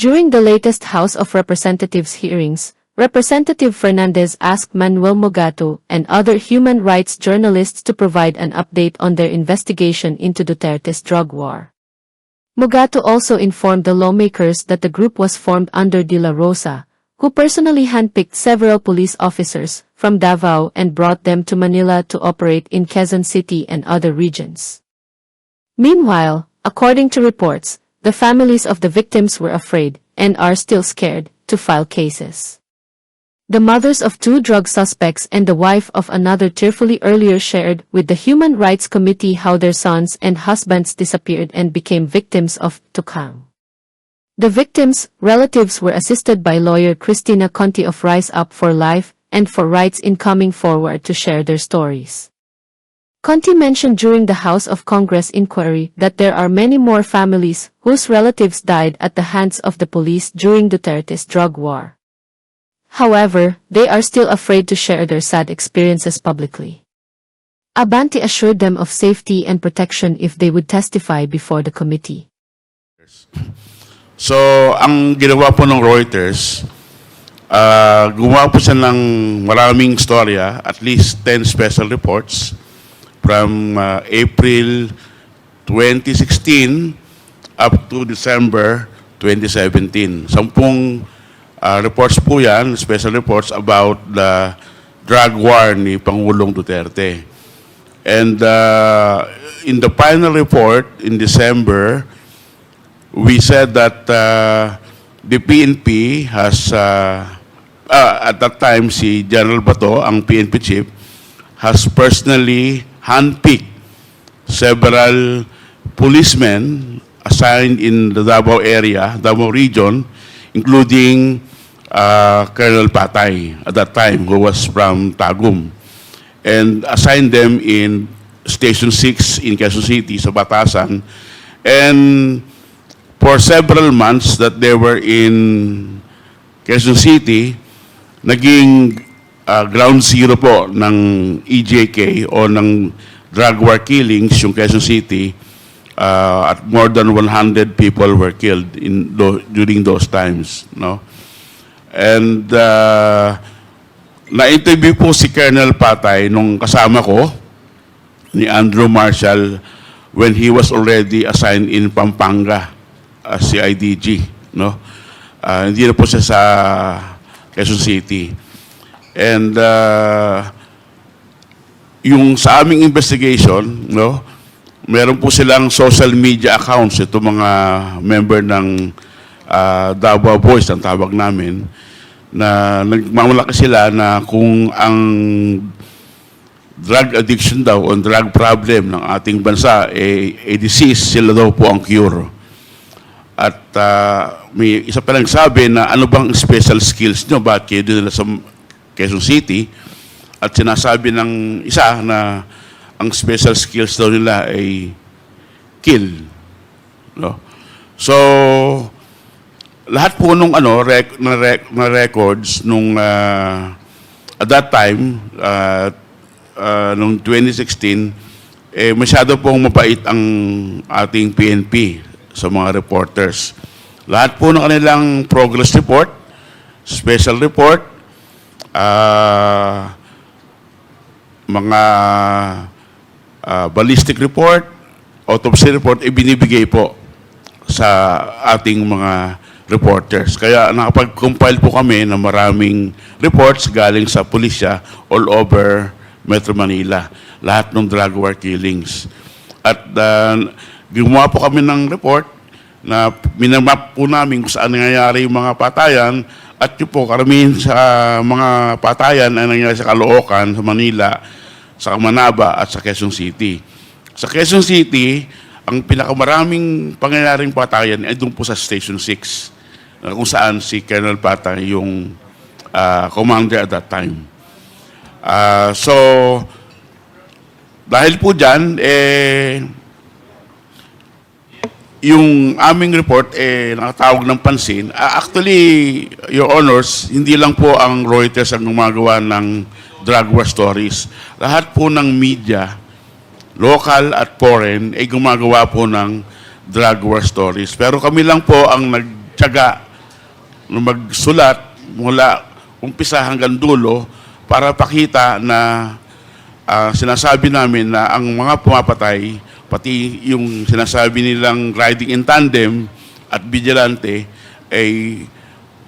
During the latest House of Representatives hearings, Representative Fernandez asked Manuel Mogato and other human rights journalists to provide an update on their investigation into Duterte's drug war. Mogato also informed the lawmakers that the group was formed under De La Rosa, who personally handpicked several police officers from Davao and brought them to Manila to operate in Quezon City and other regions. Meanwhile, according to reports, the families of the victims were afraid, and are still scared, to file cases. The mothers of 2 drug suspects and the wife of another tearfully earlier shared with the Human Rights Committee how their sons and husbands disappeared and became victims of tukang. The victims' relatives were assisted by lawyer Cristina Conti of Rise Up for Life and for Rights in coming forward to share their stories. Conti mentioned during the House of Congress inquiry that there are many more families whose relatives died at the hands of the police during Duterte's drug war. However, they are still afraid to share their sad experiences publicly. Abante assured them of safety and protection if they would testify before the committee. So, ang ginawa po ng Reuters, gumawa po siya ng maraming storya, at least 10 special reports from April 2016 up to December 2017. 10 reports po yan, special reports about the drug war ni Pangulong Duterte. And in the final report in December, we said that the PNP has, at that time, si General Bato, ang PNP chief, has personally handpicked several policemen assigned in the Davao area, Davao region, including Colonel Patay at that time, who was from Tagum, and assigned them in Station 6 in Quezon City, sa Batasan. And for several months that they were in Quezon City, naging ground zero po ng EJK o ng drug war killings yung Quezon City. At more than 100 people were killed during those times, no? And na-interview po si Colonel Patay nung kasama ko ni Andrew Marshall when he was already assigned in Pampanga as CIDG, no? Hindi na po siya sa Quezon City. And yung sa aming investigation, no, meron po silang social media accounts, ito mga member ng Davao Boys, ang tawag namin, na nagmamalaki sila na kung ang drug addiction daw o drug problem ng ating bansa a disease, sila daw po ang cure. At may isa pa lang sabi na ano bang special skills nyo, bakit kayo dinala sa Quezon City? At sinasabi ng isa na ang special skills daw nila ay kill. No? So, lahat po nung na records nung at that time, nung 2016, masyado pong mapait ang ating PNP sa mga reporters. Lahat po ng kanilang progress report, special report, mga ballistic report, autopsy report, ibinibigay po sa ating mga reporters. Kaya nakapag-compile po kami ng maraming reports galing sa pulisya all over Metro Manila. Lahat ng drug war killings. At gumawa po kami ng report na minamap po namin kung saan nangyayari yung mga patayan. At yun po, karamihan sa mga patayan ay nangyayari sa Caloocan, sa Manila, sa Manaba at sa Quezon City. Sa Quezon City, ang pinakamaraming pangyayaring patayan ay doon po sa Station 6, kung saan si Colonel Patay yung commander at that time. So, dahil po dyan, yung aming report nakatawag ng pansin. Actually, Your Honors, hindi lang po ang Reuters ang gumagawa ng drug war stories. Lahat po ng media, local at foreign, ay gumagawa po ng drug war stories. Pero kami lang po ang nagtiyaga na magsulat mula umpisa hanggang dulo para pakita na sinasabi namin na ang mga pumapatay, pati yung sinasabi nilang riding in tandem at vigilante, ay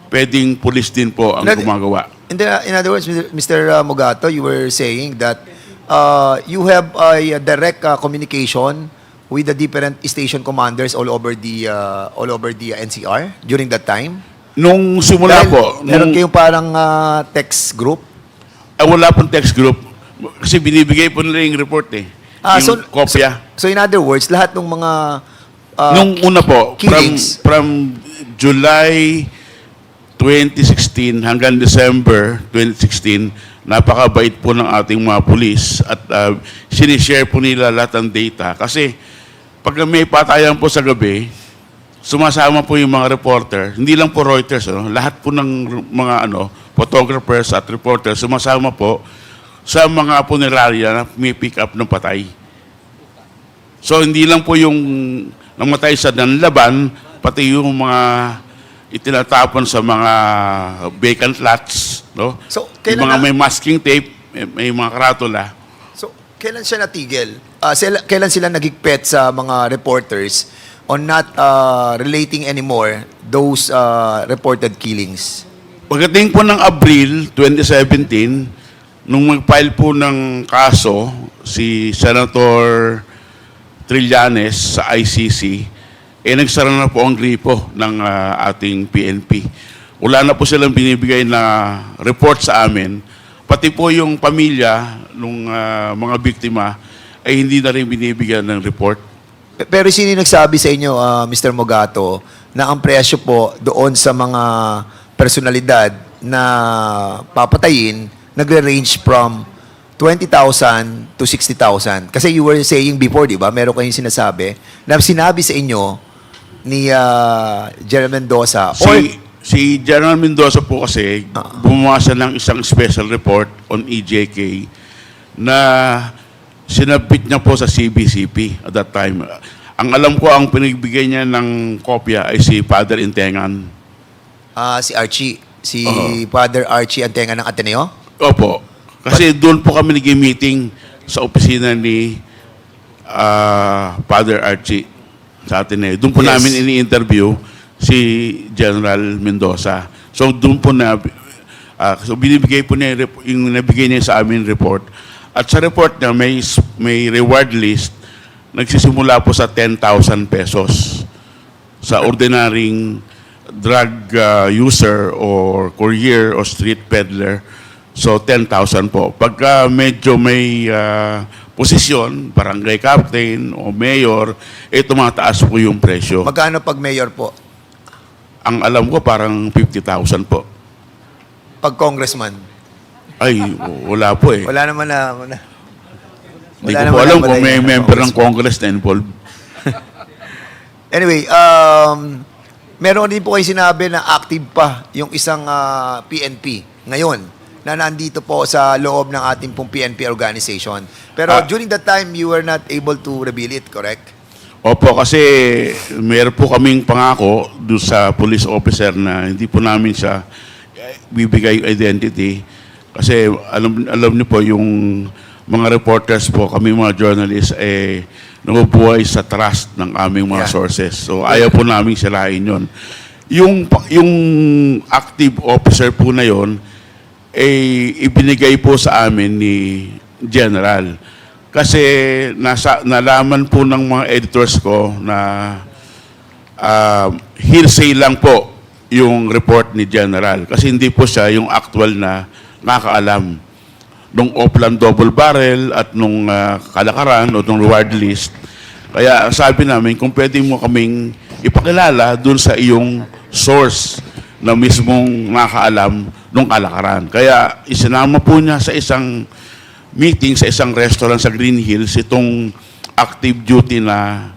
pwedeng pulis din po ang gumagawa. In other words, Mr. Mogato, you were saying that you have a direct communication with the different station commanders all over the NCR during that time? Nung simula po, Meron kayong parang text group? Wala pong text group. Kasi binibigay po nila yung report eh. Yung kopya. So in other words, lahat ng mga Nung una po, killings. from July 2016 hanggang December 2016, napakabait po ng ating mga pulis at sinishare po nila lahat ng data. Kasi pag may patayan po sa gabi, sumasama po yung mga reporter, hindi lang po Reuters, lahat po ng mga photographers at reporters, sumasama po sa mga punerarya na may pick up ng patay. So hindi lang po yung namatay sa nanlaban, pati yung mga itinatapon sa mga vacant lots, no? So, Yung mga may masking tape, may mga karatula. So, kailan siya natigil? Kailan sila nagigpet sa mga reporters on not relating anymore those reported killings? Pagdating po ng Abril 2017, nung mag-file po ng kaso si Senator Trillanes sa ICC, nagsara na po ang gripo ng ating PNP. Wala na po silang binibigay na report sa amin. Pati po yung pamilya ng mga biktima ay hindi na rin binibigyan ng report. Pero sino nagsabi sa inyo, Mr. Mogato, na ang presyo po doon sa mga personalidad na papatayin nagre-range from 20,000 to 60,000? Kasi you were saying before, di ba, meron kayong sinasabi na sinabi sa inyo ni General Mendoza. Si General Mendoza po kasi gumawa siya ng isang special report on EJK na sinabit niya po sa CBCP at that time. Ang alam ko, ang pinagbigay niya ng kopya ay si Father Intengan. Si Archie. Si Father Archie Antenga ng Ateneo? Opo. Kasi doon po kami nag-meeting sa opisina ni Father Archie sa Ateneo. Doon po namin ini-interview si General Mendoza. So doon po na so binibigay po niya yung nabigay niya sa amin report. At sa report niya may reward list nagsisimula po sa 10,000 pesos sa ordinaryong drug user or courier or street peddler. So 10,000 po. Pagka medyo may posisyon, barangay captain o mayor, tumataas po yung presyo. Magkano pag mayor po? Ang alam ko parang 50,000 po. Pag congressman? Ay, wala po eh. Wala naman na. Hindi ko po alam kung may member ng Congress na involved. Anyway, meron din po kayo sinabi na active pa yung isang PNP ngayon na nandito po sa loob ng ating pong PNP organization. Pero during that time, you were not able to reveal it, correct? Opo, kasi meron po kaming pangako doon sa police officer na hindi po namin siya bibigay yung identity. Kasi alam niyo po, yung mga reporters po, kami mga journalists, nabubuhay sa trust ng aming mga sources. So ayaw po namin sirain yun. Yung active officer po na yun, ibinigay po sa amin ni General. Kasi nalaman po ng mga editors ko na hearsay lang po yung report ni General. Kasi hindi po siya yung actual na nakakaalam nung Oplan double barrel at nung kalakaran o nung reward list. Kaya sabi namin, kung pwede mo kaming ipakilala dun sa iyong source na mismong nakakaalam nung kalakaran. Kaya isinama po niya sa isang meeting sa isang restaurant sa Green Hills itong active duty na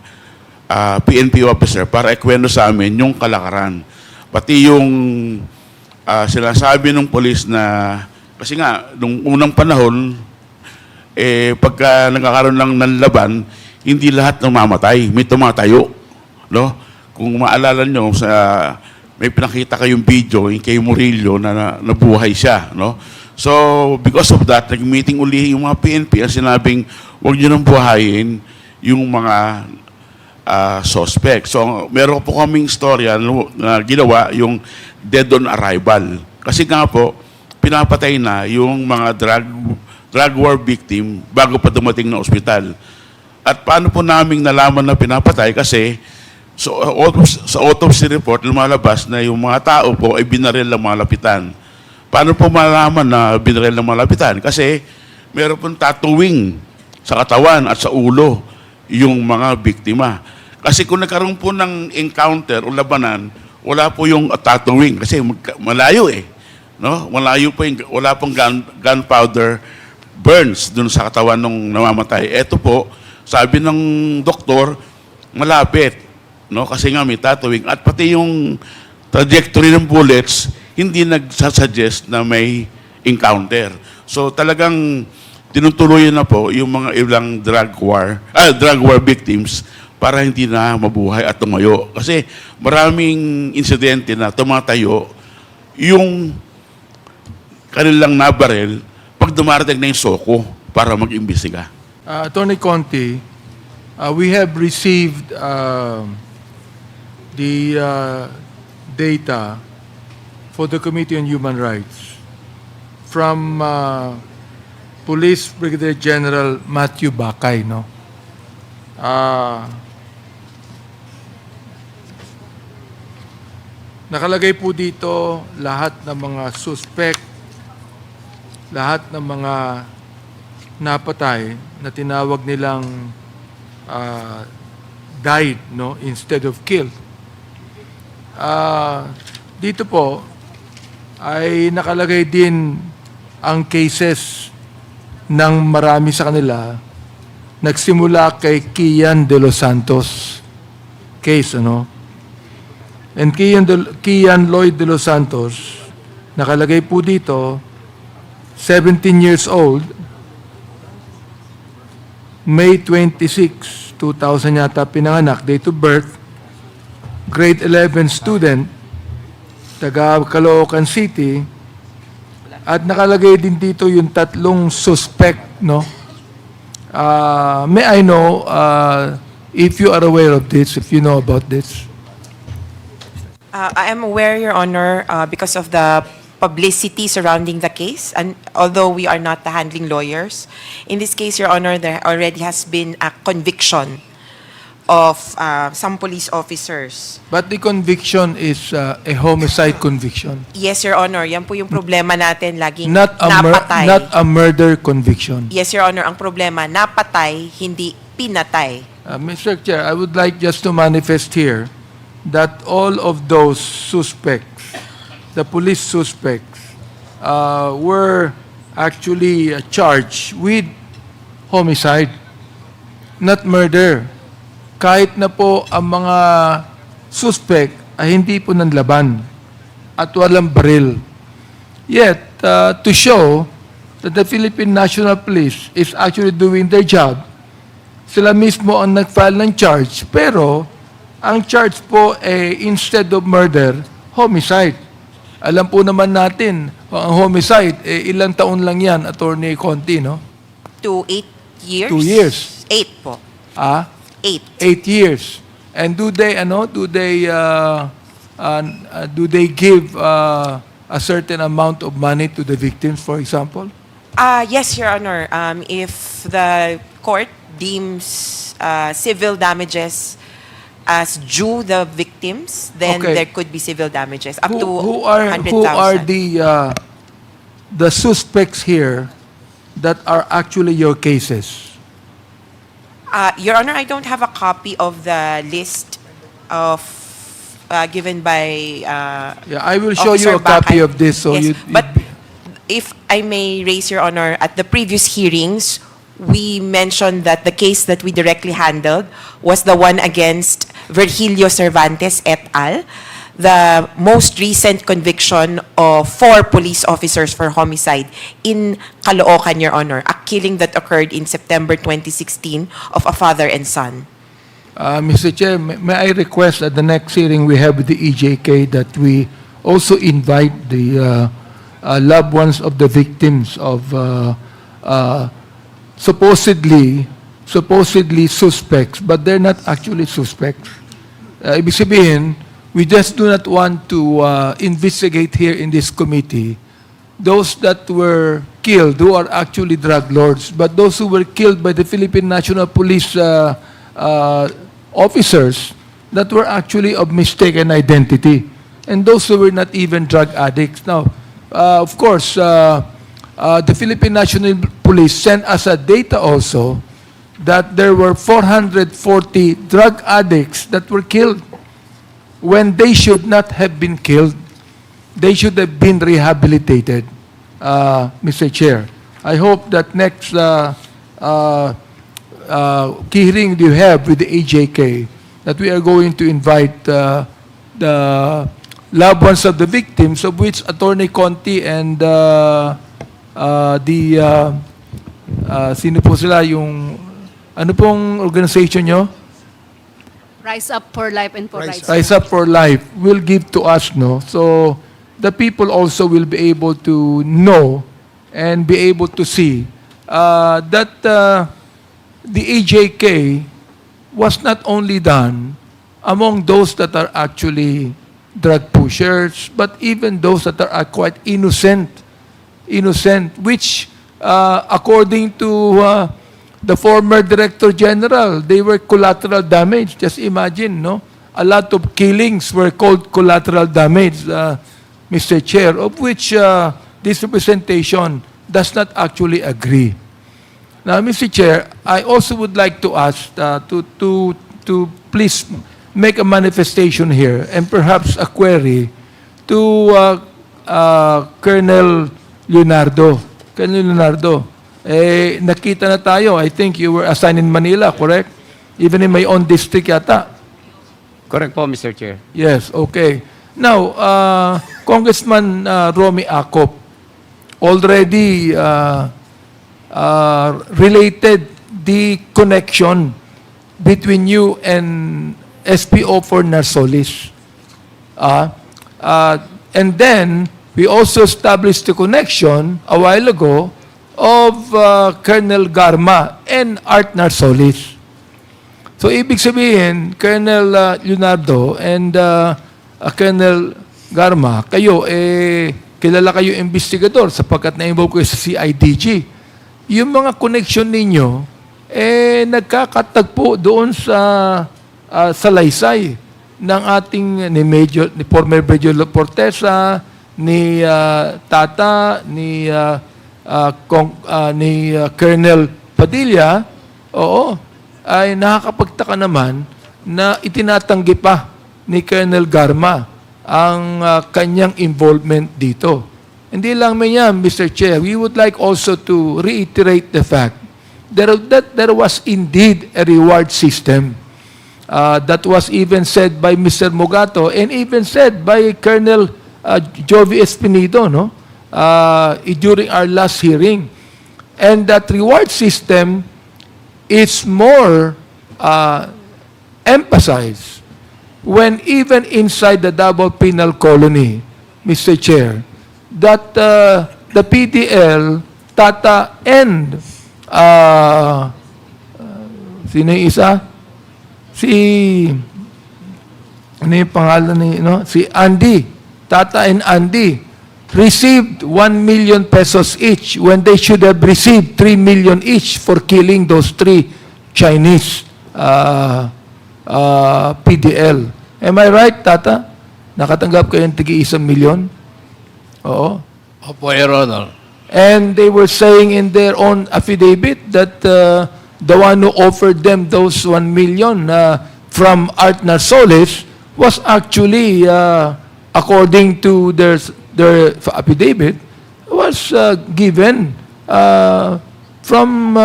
PNP officer para ikwento sa amin yung kalakaran. Pati yung sinasabi ng polis na, kasi nga, nung unang panahon, pagka nagkakaroon lang ng laban, hindi lahat namamatay, may tumatayo. No? Kung maalala nyo, sa may pinakita kayong video yung kay Murillo na nabuhay siya, no? So, because of that, nag-meeting uli yung mga PNP at sinabing, huwag nyo nang buhayin yung mga suspect. So, meron po kaming storya na ginawa yung dead on arrival. Kasi nga po, pinapatay na yung mga drug war victim bago pa dumating na ospital. At paano po naming nalaman na pinapatay? Kasi sa autopsy report, lumalabas na yung mga tao po ay binaril ng mga lapitan. Paano po malaman na binaril ng mga lapitan? Kasi meron pong tattooing sa katawan at sa ulo yung mga biktima. Kasi kung nagkaroon po ng encounter o labanan, wala po yung tattooing kasi malayo eh. No? Malayo po yung, wala pong gunpowder burns dun sa katawan ng namamatay. Ito po, sabi ng doktor, malapit. No? Kasi nga may tattooing. At pati yung trajectory ng bullets, hindi nagsasuggest na may encounter. So talagang tinutuloy na po yung mga ilang drug war victims para hindi na mabuhay at tumayo. Kasi maraming insidente na tumatayo yung kanilang nabaril pag dumarating na yung soko para mag-imbestiga. Attorney Conti, we have received the data for the Committee on Human Rights from Police Brigadier General Matthew Bakay, no? Nakalagay po dito lahat ng mga suspect, lahat ng mga napatay na tinawag nilang died, no, instead of killed. Dito po ay nakalagay din ang cases ng marami sa kanila. Nagsimula kay Kian de los Santos case, ano? And Kian Lloyd de los Santos, nakalagay po dito, 17 years old, May 26, 2000 yata pinanganak, date of birth, grade 11 student, taga Caloocan City, at nakalagay din dito yung tatlong suspect, no? May I know if you are aware of this, if you know about this? I am aware, Your Honor, because of the publicity surrounding the case, and although we are not the handling lawyers, in this case, Your Honor, there already has been a conviction of some police officers. But the conviction is a homicide conviction. Yes, Your Honor, yan po yung problema natin, laging Not a murder conviction. Yes, Your Honor, ang problema, napatay, hindi pinatay. Mr. Chair, I would like just to manifest here that all of those suspects, the police suspects, were actually charged with homicide, not murder. Kahit na po ang mga suspect ay hindi po nanlaban at walang baril. Yet, to show that the Philippine National Police is actually doing their job, sila mismo ang nag-file ng charge, pero ang charge po instead of murder, homicide. Alam po naman natin, ang homicide, ilang taon lang yan, Attorney Conti, no? To 8 years? 2 years. 8 po. 8. 8 years. And do they give a certain amount of money to the victims, for example? Yes, Your Honor. If the court deems civil damages as due the victims, then Okay. there could be civil damages up to Who are 100,000. the suspects here that are actually your cases? Your Honor, I don't have a copy of the list of given by Yeah, I will show you a Officer copy Bakay. of this. So Yes, you, but if I may raise, Your Honor, at the previous hearings, we mentioned that the case that we directly handled was the one against Virgilio Cervantes et al., the most recent conviction of 4 police officers for homicide in Caloocan, Your Honor, a killing that occurred in September 2016 of a father and son. Mr. Chair, may I request at the next hearing we have with the EJK that we also invite the loved ones of the victims of supposedly suspects, but they're not actually suspects. Ibig sabihin, we just do not want to investigate here in this committee those that were killed who are actually drug lords, but those who were killed by the Philippine National Police officers that were actually of mistaken identity, and those who were not even drug addicts. Now, of course, the Philippine National Police sent us a data also that there were 440 drug addicts that were killed when they should not have been killed. They should have been rehabilitated, Mr. Chair. I hope that next hearing you have with the AJK, that we are going to invite the loved ones of the victims, of which Attorney Conti and sino po sila, yung ano pong organization nyo? Rise Up for Life and for Rights. Rise Up for Life will give to us, no? So the people also will be able to know and be able to see that the AJK was not only done among those that are actually drug pushers, but even those that are quite innocent, which according to the former Director General, they were collateral damage. Just imagine, no? A lot of killings were called collateral damage, Mr. Chair, of which this representation does not actually agree. Now, Mr. Chair, I also would like to ask to please make a manifestation here and perhaps a query to Colonel Leonardo. Colonel Leonardo, nakita na tayo. I think you were assigned in Manila, correct? Even in my own district yata. Correct po, Mr. Chair. Yes, okay. Now, Congressman Romy Acop already related the connection between you and SPO for Narsolis. And then, we also established the connection a while ago of Colonel Garma and Art Narsolis. So, ibig sabihin, Colonel Leonardo and Colonel Garma, kayo, kilala kayo investigador sapagkat na-involve kayo sa CIDG. Yung mga connection ninyo, nagkakatagpo doon sa salaysay ng ating ni former Major Portesa, ni Tata, ni Colonel Padilla, ay nakakapagtaka naman na itinatanggi pa ni Colonel Garma ang kanyang involvement dito. Hindi lang yan, Mr. Chair. We would like also to reiterate the fact that there was indeed a reward system that was even said by Mr. Mogato and even said by Colonel Jovi Espinido, no? During our last hearing. And that reward system is more emphasized when even inside the double penal colony, Mr. Chair, that the PDL, Tata, and sino yung isa? Ano yung pangalan ni, no? Si Andy, Tata and Andy, received 1 million pesos each when they should have received 3 million each for killing those 3 Chinese PDL. Am I right, Tata? Nakatanggap kayo ng tig-1 million? Oo. Opo, Your Honor. And they were saying in their own affidavit that the one who offered them those 1 million from Art Narsolis was actually, according to their affidavit, was given from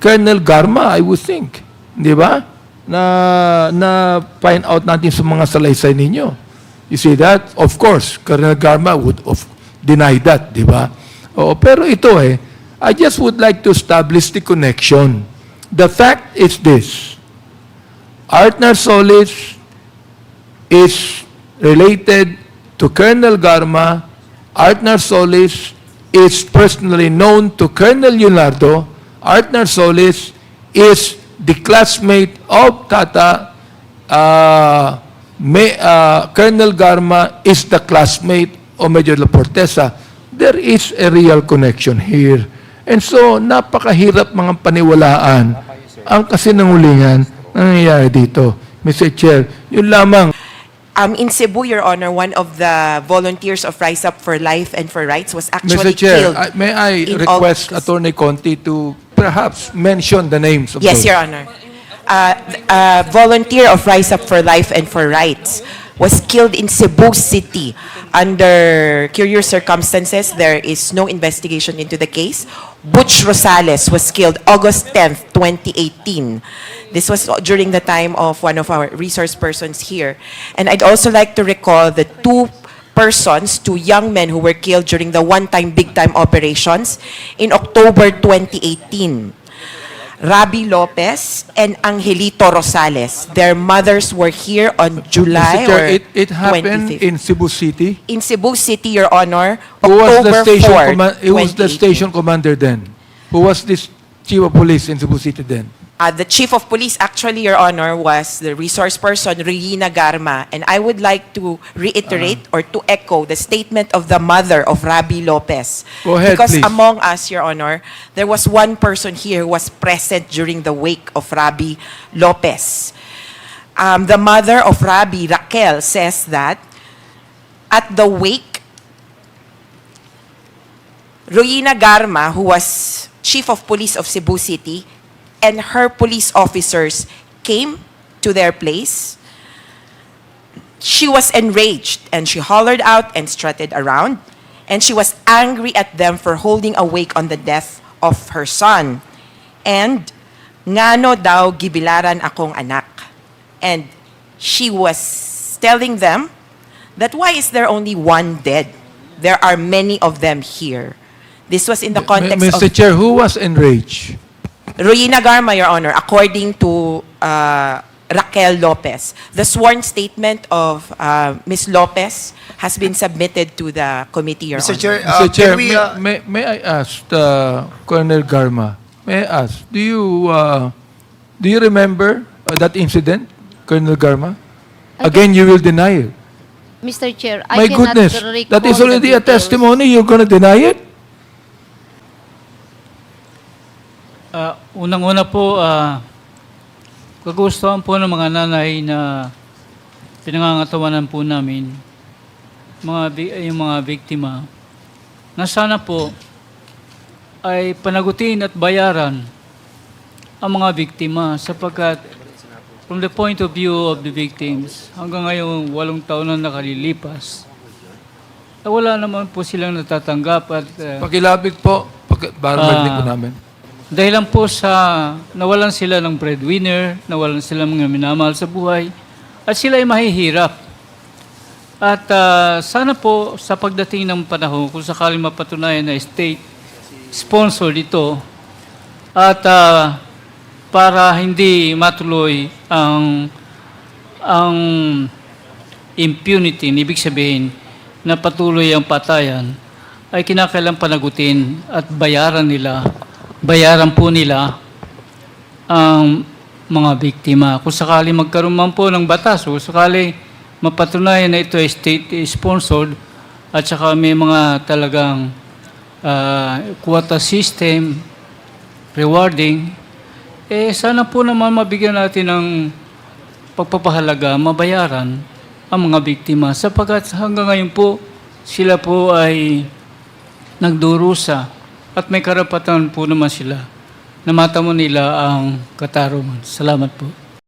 Colonel Garma, I would think. Di ba? Na find out natin sa mga salaysay ninyo. You see that? Of course, Colonel Garma would deny that, di ba? Pero ito I just would like to establish the connection. The fact is this. Artner Solis is related to Colonel Garma. Artner Solis is personally known to Colonel Leonardo. Artner Solis is the classmate of Tata. Colonel Garma is the classmate of Major La Portesa. There is a real connection here. And so, napakahirap mga paniwalaan ang kasinungalingan na nangyayari dito. Mr. Chair, yun lamang. In Cebu, Your Honor, one of the volunteers of Rise Up for Life and for Rights was Mr. actually Chair, killed. may I in request August. Attorney Conti to perhaps mention the names of Yes, those? Your Honor. A volunteer of Rise Up for Life and for Rights was killed in Cebu City under curious circumstances. There is no investigation into the case. Butch Rosales was killed August 10th, 2018. This was during the time of one of our resource persons here. And I'd also like to recall the two young men who were killed during the one-time big-time operations in October 2018. Rabi Lopez and Angelito Rosales. Their mothers were here on July Mr. Chair, or it happened 25th. in Cebu City. In Cebu City, Your Honor, Who was the October station 4, who was the 2018. station commander then? Who was this chief of police in Cebu City then? The chief of police, actually, Your Honor, was the resource person, Regina Garma. And I would like to reiterate or to echo the statement of the mother of Rabi Lopez. Go ahead, Because please. among us, Your Honor, there was one person here who was present during the wake of Rabi Lopez. The mother of Rabi, Raquel, says that at the wake, Regina Garma, who was chief of police of Cebu City, and her police officers came to their place. She was enraged and she hollered out and strutted around, and she was angry at them for holding awake on the death of her son. And ngano daw gibilaran akong anak. And she was telling them that why is there only one dead? There are many of them here. This was in the context Mr. of Chair, who was enraged? Regina Garma, Your Honor, according to Raquel Lopez. The sworn statement of Ms. Lopez has been submitted to the committee, Your Mr. Honor. Chair, Mr. Chair, can we, may I ask Colonel Garma, may I ask, do you remember that incident, Colonel Garma? Again, you will deny it. Mr. Chair, I My cannot goodness, recall that is the already a details. testimony. You're going to deny it? Unang-una po, kagustuhan po ng mga nanay na pinangangatawanan po namin, yung mga biktima, na sana po ay panagutin at bayaran ang mga biktima sapagkat from the point of view of the victims, hanggang ngayon 8 taon na nakalilipas, wala naman po silang natatanggap at Pakilapit po, para marinig po namin. dahil lang po sa nawalan sila ng breadwinner, nawalan sila ng mga minamahal sa buhay, at sila ay mahihirap. At sana po sa pagdating ng panahon, kung sakaling mapatunayan na state-sponsored ito, at para hindi matuloy ang impunity, ibig sabihin na patuloy ang patayan, ay kinakailangan panagutin at bayaran po nila ang mga biktima. Kung sakali magkaroon man po ng batas o sakali mapatunayan na ito ay state-sponsored at saka may mga talagang quota system, rewarding, sana po naman mabigyan natin ng pagpapahalaga, mabayaran ang mga biktima sapagkat hanggang ngayon po sila po ay nagdurusa at may karapatan po naman sila na matamo nila ang katarungan. Salamat po.